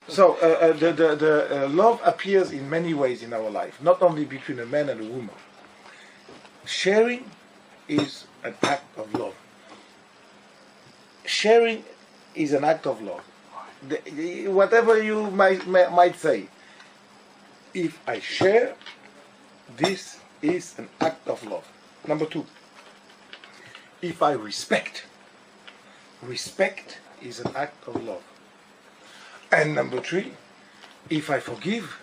So the love appears in many ways in our life, not only between a man and a woman. Sharing is an act of love. Sharing is an act of love. Whatever you might say, if I share, this is an act of love. Number two, if I respect, respect is an act of love. And number three, if I forgive,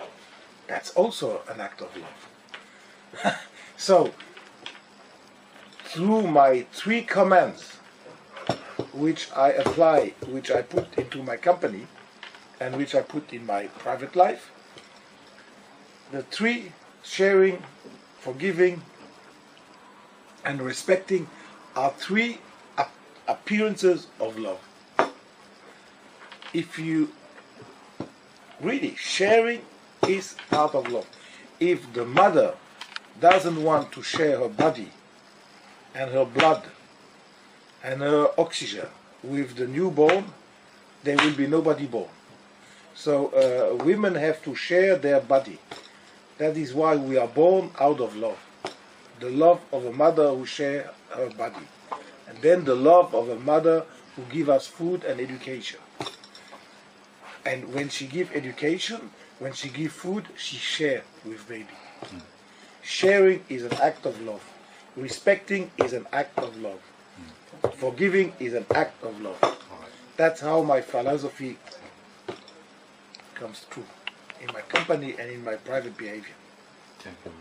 that's also an act of love. So, through my three commands, which I apply, which I put into my company, and which I put in my private life, the three, sharing, forgiving, and respecting, are three appearances of love. If you really, sharing is out of love. If the mother doesn't want to share her body and her blood and her oxygen with the newborn, there will be nobody born. So women have to share their body. That is why we are born out of love. The love of a mother who shares her body. And then the love of a mother who gives us food and education. And when she gives education, when she gives food, she shares with baby. Sharing is an act of love. Respecting is an act of love. Forgiving is an act of love. That's how my philosophy comes true in my company and in my private behavior. Thank you.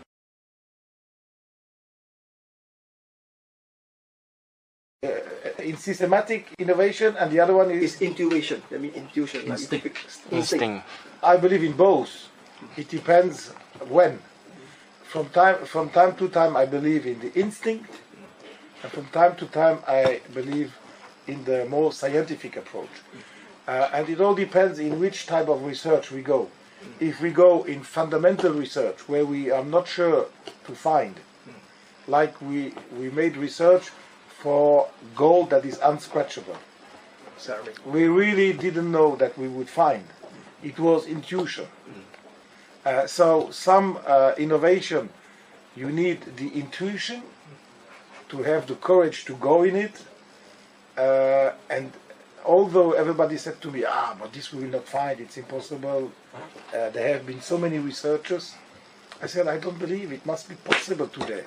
In systematic innovation, and the other one is intuition. I mean intuition. Instinct. I believe in both. It depends when. From time to time, I believe in the instinct, and from time to time, I believe in the more scientific approach. And it all depends in which type of research we go. If we go in fundamental research, where we are not sure to find, like we made research for gold that is unscratchable. We really didn't know that we would find. It was intuition. So some innovation, you need the intuition to have the courage to go in it. And although everybody said to me, but this we will not find, it's impossible. There have been so many researchers. I said, I don't believe it must be possible today.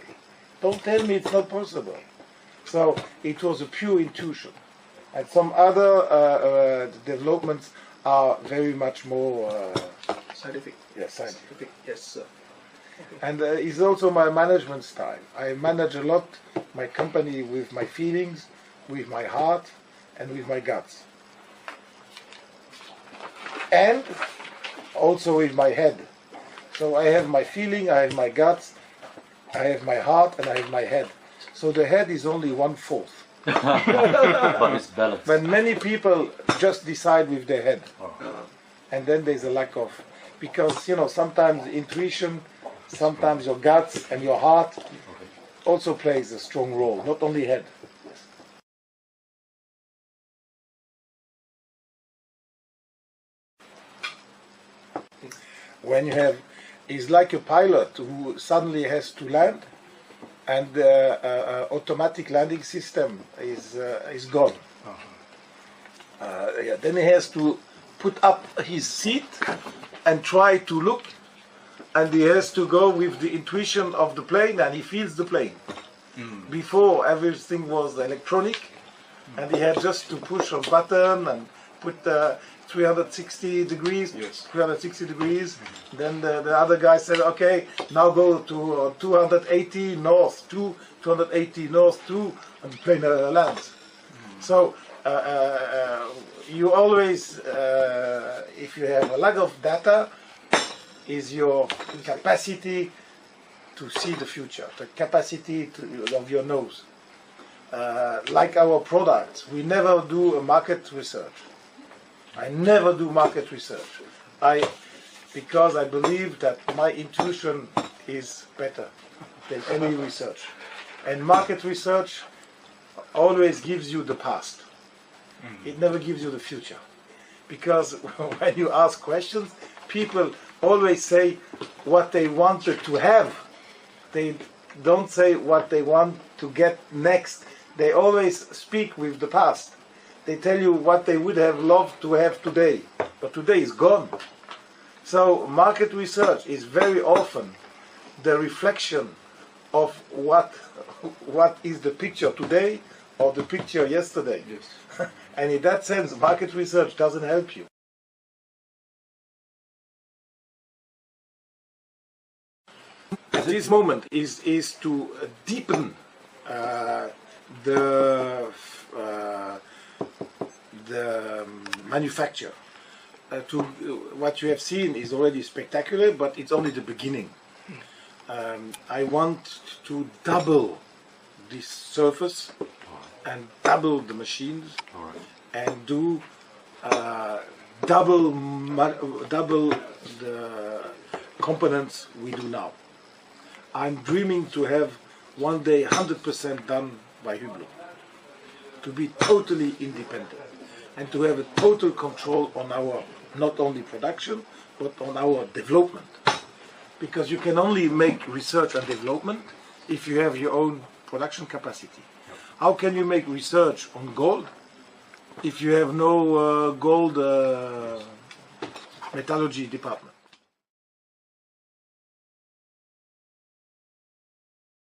Don't tell me it's not possible. So it was a pure intuition. And some other developments are very much more scientific. Yes, scientific. Yes, sir. Okay. And it's also my management style. I manage a lot my company with my feelings, with my heart, and with my guts. And also with my head. So I have my feeling, I have my guts, I have my heart, and I have my head. So the head is only 1/4. But it's balanced. When many people just decide with their head. And then there's a lack of, because sometimes intuition, sometimes your guts and your heart also plays a strong role, not only head. When you have, it's like a pilot who suddenly has to land, and the automatic landing system is gone. Then he has to put up his seat and try to look, and he has to go with the intuition of the plane, and he feels the plane. Before, everything was electronic, and he had just to push a button and put 360 degrees, 360 degrees. Then the other guy said, okay, now go to 280 north, 280 north, and the plane lands. So you always, if you have a lack of data, is your capacity to see the future, the capacity of your nose. Like our products, we never do a market research. I never do market research. Because I believe that my intuition is better than any research. And market research always gives you the past. It never gives you the future. because when you ask questions, people always say what they wanted to have. They don't say what they want to get next. They always speak with the past. They tell you what they would have loved to have today, but today is gone. So market research is very often the reflection of what is the picture today or the picture yesterday. Yes. And in that sense, market research doesn't help you. At this moment is to deepen the manufacture. What you have seen is already spectacular, but it's only the beginning. I want to double this surface and double the machines and do double the components we do now. I'm dreaming to have one day 100% done by Hublot, to be totally independent and to have a total control on our not only production but on our development, because you can only make research and development if you have your own production capacity. How can you make research on gold if you have no gold metallurgy department?